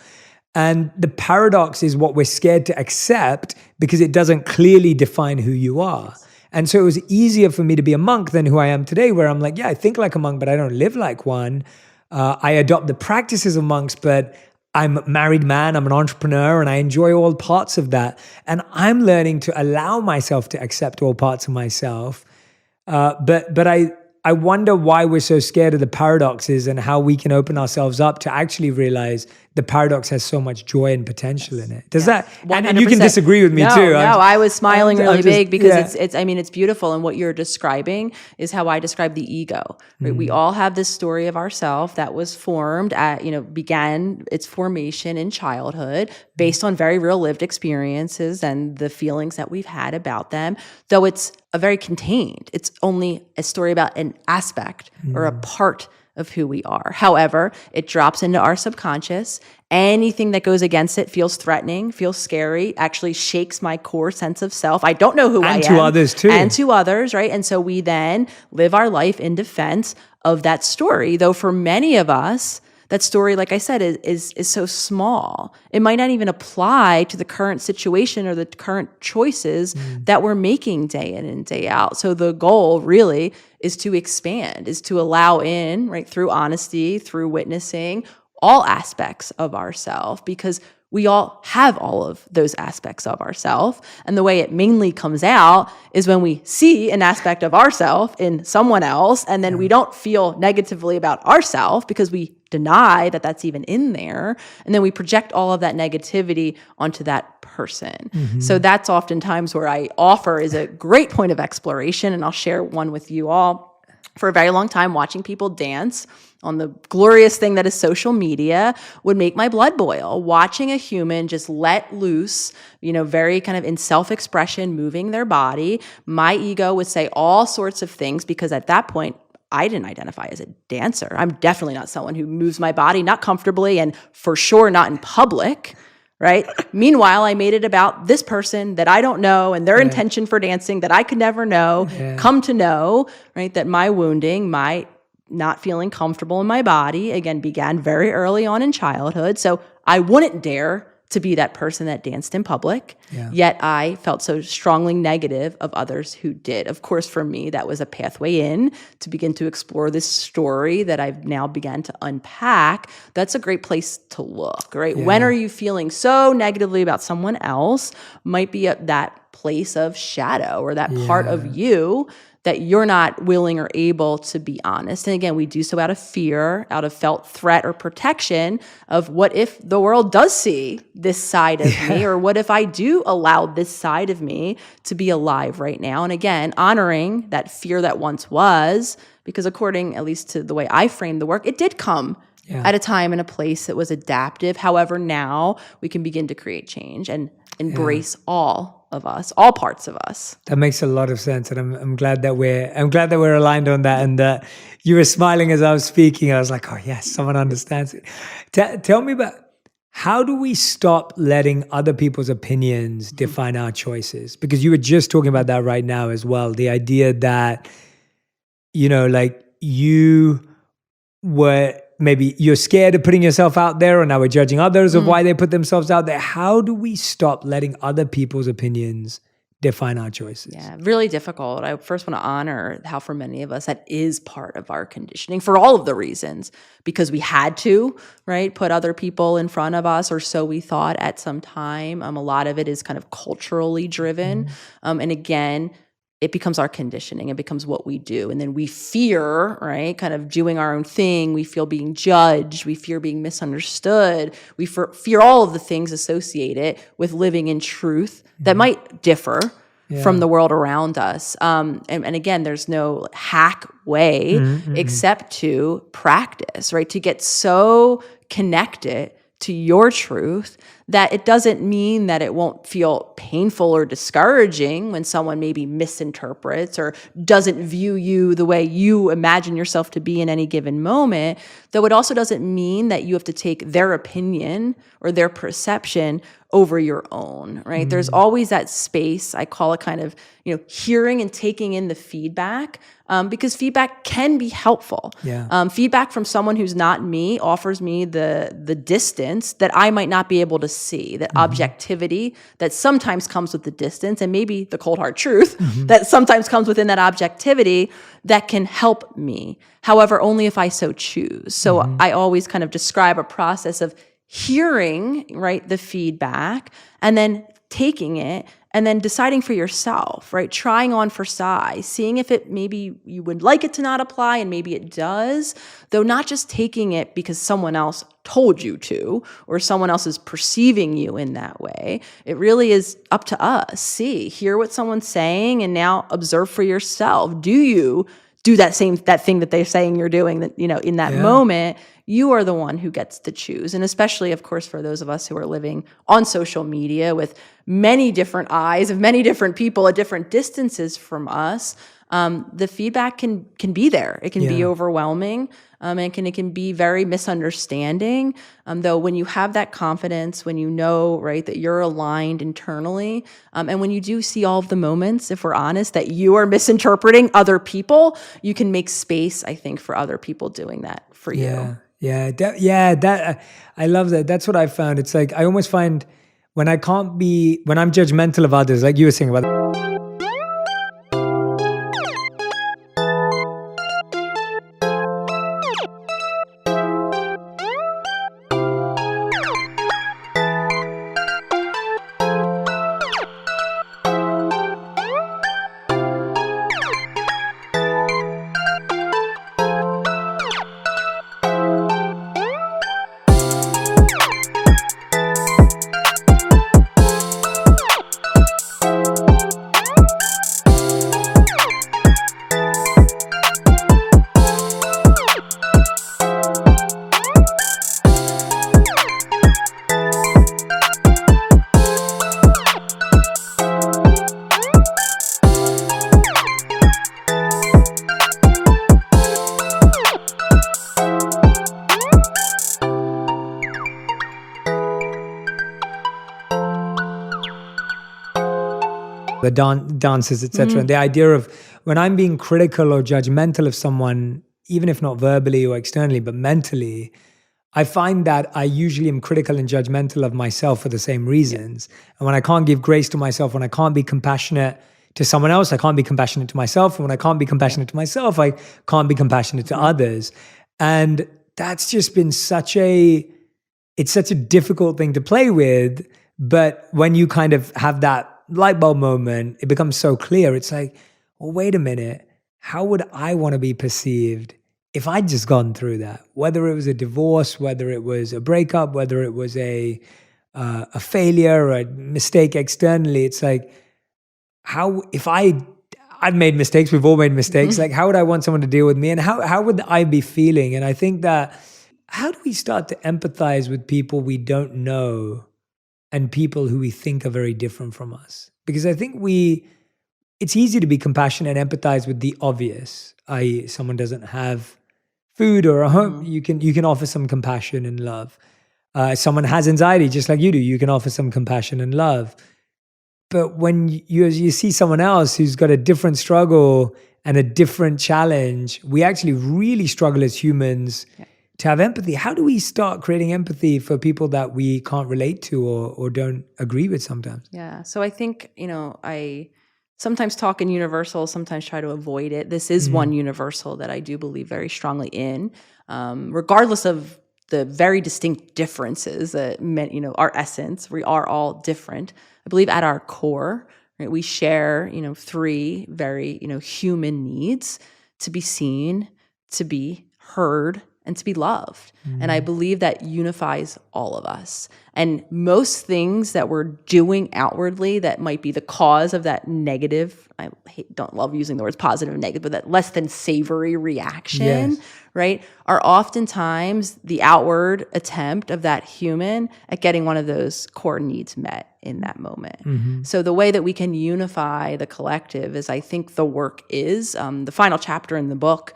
And the paradox is what we're scared to accept because it doesn't clearly define who you are. And so it was easier for me to be a monk than who I am today, where I'm like, yeah, I think like a monk, but I don't live like one. I adopt the practices of monks, but I'm a married man, I'm an entrepreneur, and I enjoy all parts of that. And I'm learning to allow myself to accept all parts of myself. But I wonder why we're so scared of the paradoxes, and how we can open ourselves up to actually realize the paradox has so much joy and potential in it. Does that? And you can disagree with me too. No, I was smiling really big because it's beautiful. And what you're describing is how I describe the ego. Right? We all have this story of ourself that was formed began its formation in childhood based on very real lived experiences and the feelings that we've had about them. Though it's a very contained, it's only a story about an aspect or a part of who we are. However, it drops into our subconscious. Anything that goes against it feels threatening, feels scary, actually shakes my core sense of self. I don't know who I am. And to others too. And to others, right? And so we then live our life in defense of that story. Though for many of us, that story, like I said, is so small. It might not even apply to the current situation or the current choices that we're making day in and day out. So the goal really is to expand, is to allow in, right, through honesty, through witnessing, all aspects of ourself, because we all have all of those aspects of ourself. And the way it mainly comes out is when we see an aspect of ourself in someone else, and then we don't feel negatively about ourselves because we deny that that's even in there. And then we project all of that negativity onto that person. So that's oftentimes where I offer is a great point of exploration. And I'll share one with you all. For a very long time, watching people dance on the glorious thing that is social media would make my blood boil. Watching a human just let loose, very kind of in self-expression, moving their body. My ego would say all sorts of things because at that point, I didn't identify as a dancer. I'm definitely not someone who moves my body, not comfortably, and for sure not in public, right? Meanwhile, I made it about this person that I don't know and their intention for dancing that I could never know, come to know, right? That my wounding, my not feeling comfortable in my body, again, began very early on in childhood. So I wouldn't dare to be that person that danced in public, Yeah. yet I felt so strongly negative of others who did. Of course, for me, that was a pathway in to begin to explore this story that I've now began to unpack. That's a great place to look, right? Yeah. When are you feeling so negatively about someone else? Might be at that place of shadow or that part of you that you're not willing or able to be honest. And again, we do so out of fear, out of felt threat or protection of what if the world does see this side of me, or what if I do allow this side of me to be alive right now? And again, honoring that fear that once was, because according at least to the way I framed the work, it did come at a time and a place that was adaptive. However, now we can begin to create change and embrace all of us, all parts of us. That makes a lot of sense, and I'm glad that we're aligned on that. And you were smiling as I was speaking. I was like, oh yes, someone understands it. Tell me about, how do we stop letting other people's opinions define our choices? Because you were just talking about that right now as well. The idea that, like you were, maybe you're scared of putting yourself out there, or now we're judging others of why they put themselves out there. How do we stop letting other people's opinions define our choices? Yeah, really difficult. I first want to honor how for many of us that is part of our conditioning for all of the reasons, because we had to, right, put other people in front of us, or so we thought at some time. A lot of it is kind of culturally driven. And again, it becomes our conditioning. It becomes what we do. And then we fear, right, kind of doing our own thing. We feel being judged. We fear being misunderstood. We fear all of the things associated with living in truth that might differ from the world around us. And again, there's no hack way except to practice, right, to get so connected to your truth that it doesn't mean that it won't feel painful or discouraging when someone maybe misinterprets or doesn't view you the way you imagine yourself to be in any given moment, though it also doesn't mean that you have to take their opinion or their perception over your own, right? There's always that space, I call it kind of, hearing and taking in the feedback, because feedback can be helpful. Feedback from someone who's not me offers me the distance that I might not be able to see, that objectivity that sometimes comes with the distance, and maybe the cold hard truth that sometimes comes within that objectivity that can help me. However, only if I so choose. So I always kind of describe a process of hearing, right, the feedback, and then taking it and then deciding for yourself, right? Trying on for size, seeing if it maybe you would like it to not apply, and maybe it does, though not just taking it because someone else told you to, or someone else is perceiving you in that way. It really is up to us. Hear what someone's saying, and now observe for yourself. Do you do that thing that they're saying you're doing, that, in that moment? You are the one who gets to choose. And especially, of course, for those of us who are living on social media with many different eyes of many different people at different distances from us, the feedback can be there. It can be overwhelming, and it can be very misunderstanding. Though when you have that confidence, when you know, right, that you're aligned internally, and when you do see all of the moments, if we're honest, that you are misinterpreting other people, you can make space, I think, for other people doing that for you. I love that. That's what I found. It's like I almost find when I'm judgmental of others, like you were saying about. the dances, etc. And the idea of when I'm being critical or judgmental of someone, even if not verbally or externally, but mentally, I find that I usually am critical and judgmental of myself for the same reasons. And when I can't give grace to myself, when I can't be compassionate to someone else, I can't be compassionate to myself. And when I can't be compassionate to myself, I can't be compassionate to others. And that's just been it's such a difficult thing to play with. But when you kind of have that light bulb moment, it becomes so clear. It's like, well, wait a minute. How would I want to be perceived if I'd just gone through that? Whether it was a divorce, whether it was a breakup, whether it was a failure or a mistake externally, it's like, if I've made mistakes, we've all made mistakes. Like, how would I want someone to deal with me, and how would I be feeling? And I think that, how do we start to empathize with people we don't know and people who we think are very different from us? Because I think it's easy to be compassionate and empathize with the obvious, i.e. someone doesn't have food or a home. You can offer some compassion and love. Someone has anxiety just like you do. You can offer some compassion and love. But when you see someone else who's got a different struggle and a different challenge, we actually really struggle as humans to have empathy. How do we start creating empathy for people that we can't relate to or don't agree with sometimes? Yeah. So I think, I sometimes talk in universals, sometimes try to avoid it. This is one universal that I do believe very strongly in, regardless of the very distinct differences that, our essence. We are all different. I believe at our core, right, we share, 3 very, human needs: to be seen, to be heard, and to be loved. And I believe that unifies all of us. And most things that we're doing outwardly that might be the cause of that negative, don't love using the words positive and negative, but that less than savory reaction, right, are oftentimes the outward attempt of that human at getting one of those core needs met in that moment. So the way that we can unify the collective is, I think the work is, the final chapter in the book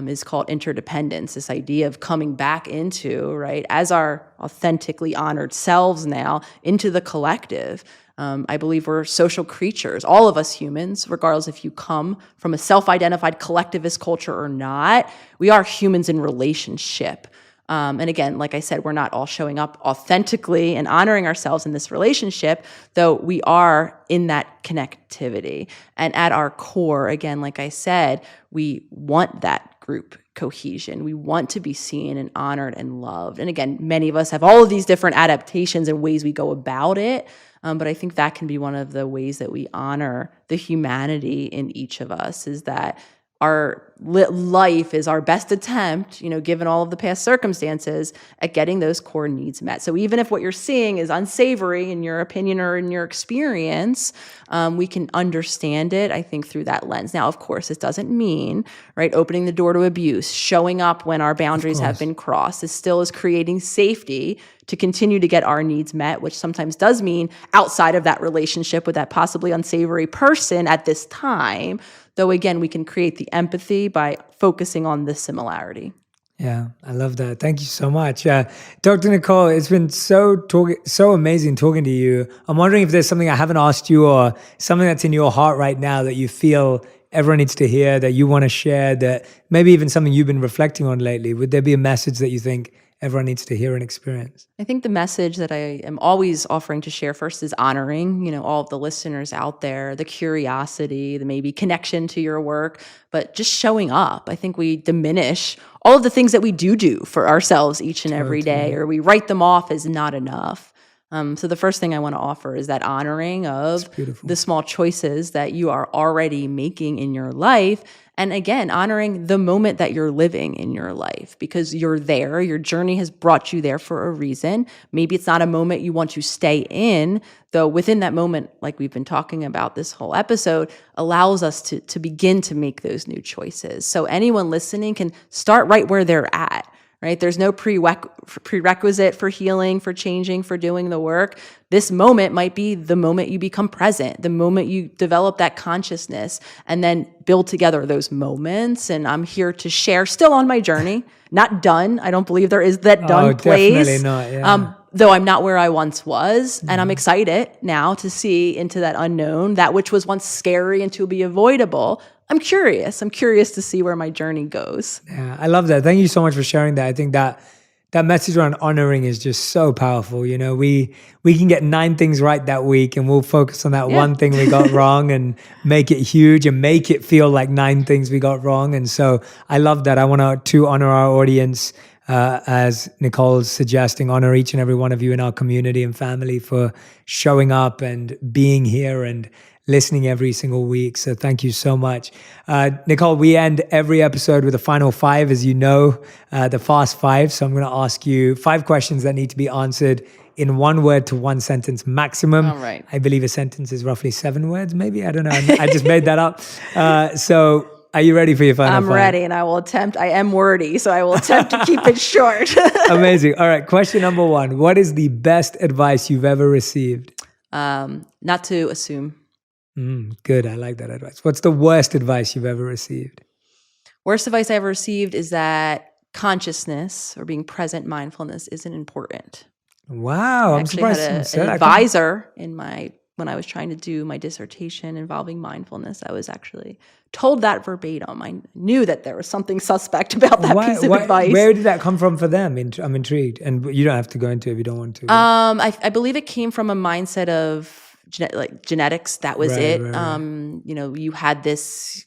is called interdependence, this idea of coming back into, right, as our authentically honored selves now, into the collective. I believe we're social creatures, all of us humans, regardless if you come from a self-identified collectivist culture or not. We are humans in relationship. And again, like I said, we're not all showing up authentically and honoring ourselves in this relationship, though we are in that connectivity. And at our core, again, like I said, we want that group cohesion. We want to be seen and honored and loved. And again, many of us have all of these different adaptations and ways we go about it. But I think that can be one of the ways that we honor the humanity in each of us, is that our life is our best attempt, given all of the past circumstances, at getting those core needs met. So even if what you're seeing is unsavory in your opinion or in your experience, we can understand it, I think, through that lens. Now, of course, this doesn't mean, right, opening the door to abuse, showing up when our boundaries have been crossed. This still is creating safety to continue to get our needs met, which sometimes does mean outside of that relationship with that possibly unsavory person at this time. Though, again, we can create the empathy by focusing on this similarity. Yeah, I love that. Thank you so much. Dr. Nicole, it's been so amazing talking to you. I'm wondering if there's something I haven't asked you, or something that's in your heart right now that you feel everyone needs to hear, that you want to share, that maybe even something you've been reflecting on lately. Would there be a message that you think everyone needs to hear and experience? I think the message that I am always offering to share first is honoring, all of the listeners out there, the curiosity, the maybe connection to your work, but just showing up. I think we diminish all of the things that we do for ourselves each and every day, or we write them off as not enough. So the first thing I want to offer is that honoring of the small choices that you are already making in your life. And again, honoring the moment that you're living in your life, because you're there. Your journey has brought you there for a reason. Maybe it's not a moment you want to stay in, though within that moment, like we've been talking about this whole episode, allows us to begin to make those new choices. So anyone listening can start right where they're at. Right? There's no prerequisite for healing, for changing, for doing the work. This moment might be the moment you become present, the moment you develop that consciousness, and then build together those moments. And I'm here to share, still on my journey, not done. I don't believe there is that done place. Definitely not, yeah. Though I'm not where I once was. And I'm excited now to see into that unknown, that which was once scary and to be avoidable. I'm curious to see where my journey goes. Yeah, I love that. Thank you so much for sharing that. I think that that message around honoring is just so powerful. You know, we can get 9 things right that week, and we'll focus on that one thing we got wrong and make it huge and make it feel like 9 things we got wrong. And so I love that. I want to honor our audience, as Nicole's suggesting, honor each and every one of you in our community and family for showing up and being here and listening every single week. So thank you so much. Nicole, we end every episode with a final 5, as you know, the Fast 5. So I'm going to ask you 5 questions that need to be answered in 1 word to 1 sentence maximum. All right. I believe a sentence is roughly 7 words, maybe. I don't know. I just made that up. So are you ready for your final 5? I'm ready, and I will attempt. I am wordy, so I will attempt to keep it short. Amazing. All right. Question number 1. What is the best advice you've ever received? Not to assume. Good. I like that advice. What's the worst advice you've ever received? Worst advice I ever received is that consciousness or being present, mindfulness isn't important. Wow. I'm surprised. I had an advisor when I was trying to do my dissertation involving mindfulness. I was actually told that verbatim. I knew that there was something suspect about that piece of advice. Where did that come from for them? I'm intrigued. And you don't have to go into it if you don't want to. I believe it came from a mindset of genetics. That was it. Right. You know, you had this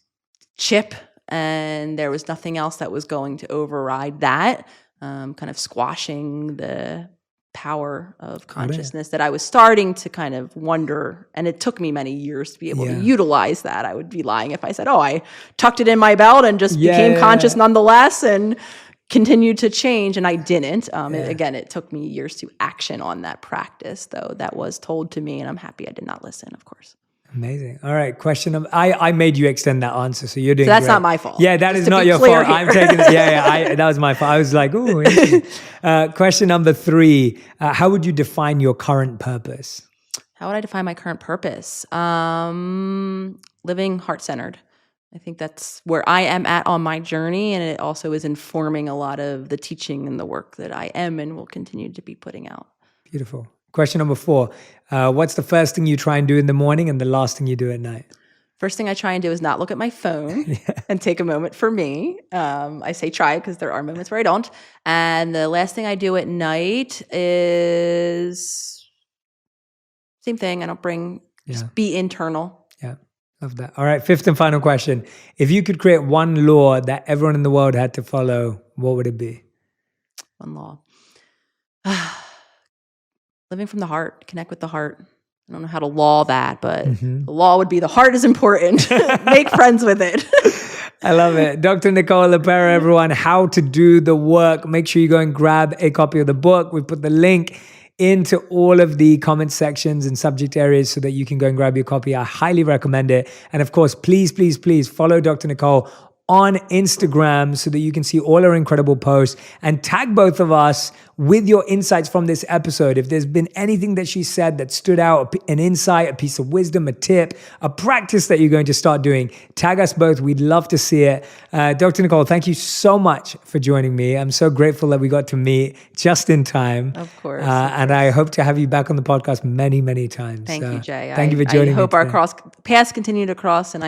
chip and there was nothing else that was going to override that, kind of squashing the power of consciousness that I was starting to kind of wonder. And it took me many years to be able to utilize that. I would be lying if I said, I tucked it in my belt and just became conscious nonetheless and continued to change, and I didn't. Again, it took me years to action on that practice, though. That was told to me, and I'm happy I did not listen, of course. Amazing. All right, question number. I made you extend that answer, so you're doing. So that's great. not my fault. Yeah, that is not your fault. I'm taking. That was my fault. I was like, ooh. Question number 3. How would you define your current purpose? How would I define my current purpose? Living heart-centered. I think that's where I am at on my journey, and it also is informing a lot of the teaching and the work that I am and will continue to be putting out. Beautiful. Question number 4. What's the first thing you try and do in the morning and the last thing you do at night? First thing I try and do is not look at my phone and take a moment for me. I say try because there are moments where I don't. And the last thing I do at night is same thing. I don't bring, just be internal. Yeah. Love that. All right, 5th and final question. If you could create one law that everyone in the world had to follow, what would it be? One law. Living from the heart, connect with the heart. I don't know how to law that, but the law would be the heart is important. Make friends with it. I love it. Dr. Nicole LePera, everyone, How to Do the Work. Make sure you go and grab a copy of the book. We put the link into all of the comment sections and subject areas so that you can go and grab your copy. I highly recommend it. And of course, please, please, please follow Dr. Nicole on Instagram so that you can see all her incredible posts, and tag both of us with your insights from this episode. If there's been anything that she said that stood out, an insight, a piece of wisdom, a tip, a practice that you're going to start doing, tag us both. We'd love to see it. Dr. Nicole, thank you so much for joining me. I'm so grateful that we got to meet just in time. Of course. And I hope to have you back on the podcast many, many times. Thank you, Jay. Thank you for joining me. I hope our paths continue to cross, and